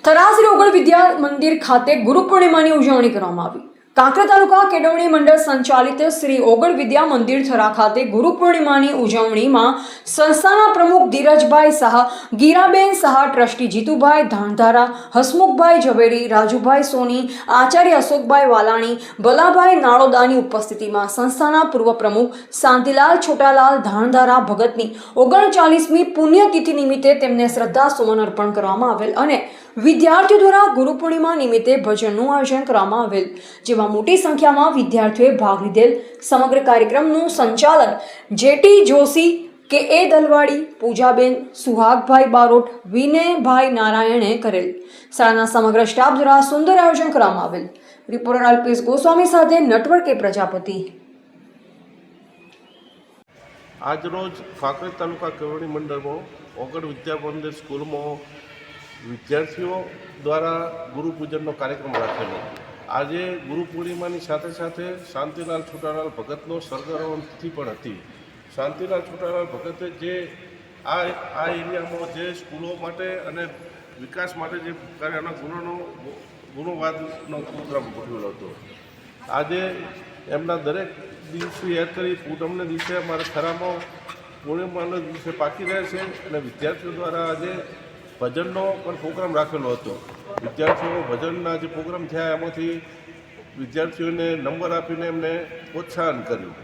થરા શ્રી ઓગળ વિદ્યા મંદિર ખાતે ગુરુ પૂર્ણિમાની ઉજવણી કરવામાં આવી। કાંકરા તાલુકા કેળવણી મંડળ સંચાલિત શ્રી ઓગળ વિદ્યા મંદિર થરા ખાતે ગુરુ પૂર્ણિમાની ઉજવણીમાં સંસ્થાના પ્રમુખ ધીરજભાઈ શાહ, ગીરાબેન શાહ, ટ્રસ્ટી જીતુભાઈ ધાણધારા, હસમુખભાઈ ઝવેરી, રાજુભાઈ સોની, આચાર્ય અશોકભાઈ વાલાણી, બલાભાઈ નાળોદાની ઉપસ્થિતિમાં સંસ્થાના પૂર્વ પ્રમુખ શાંતિલાલ છોટાલાલ ધાણધારા ભગતની 39મી પુણ્યતિથિ નિમિત્તે તેમને શ્રદ્ધા સુમન અર્પણ કરવામાં આવેલ અને વિદ્યાર્થીઓ દ્વારા ગુરુ પૂર્ણિમા નિમિત્તે ભજનનું આયોજન કરવામાં આવેલ, જેમાં મોટી સંખ્યામાં વિદ્યાર્થીઓએ ભાગ લીધેલ। સમગ્ર કાર્યક્રમનું સંચાલન જેટી જોશી, કે એ દલવાડી, પૂજાબેન, સુહાગભાઈ બારોટ, વિનયભાઈ નારાયણે કરેલ। શાળાના સમગ્ર સ્ટાફ દ્વારા સુંદર આયોજન કરવામાં આવેલ। રિપોર્ટર અલ્પેશ ગોસ્વામી સાથે નટવર કે પ્રજાપતિ। આજરોજ કાંકરેજ તાલુકા કેળવણી મંડળમાં ઓગળ વિદ્યા મંદિર સ્કૂલમાં વિદ્યાર્થીઓ દ્વારા ગુરુ પૂજનનો કાર્યક્રમ રાખેલો। આજે ગુરુ પૂર્ણિમાની સાથે સાથે શાંતિલાલ છોટાલાલ ભગતનો સ્વર્ગરોહણ તિથિ પણ હતી। શાંતિલાલ છોટાલાલ ભગતે જે આ એરિયામાં જે સ્કૂલો માટે અને વિકાસ માટે જે કાર્યના ગુણવાદનો પ્રોગ્રામ ગોઠવેલો હતો। આજે એમના દરેક દિવસે યાદ કરી પૂનમના દિવસે અમારા થરામાં પૂર્ણિમાના દિવસે પાકી રહે છે અને વિદ્યાર્થીઓ દ્વારા આજે ભજનનો પણ પ્રોગ્રામ રાખેલો હતો। વિદ્યાર્થીઓ ભજનના જે પ્રોગ્રામ થયા એમાંથી વિદ્યાર્થીઓને નંબર આપીને એમને પ્રોત્સાહન કર્યું।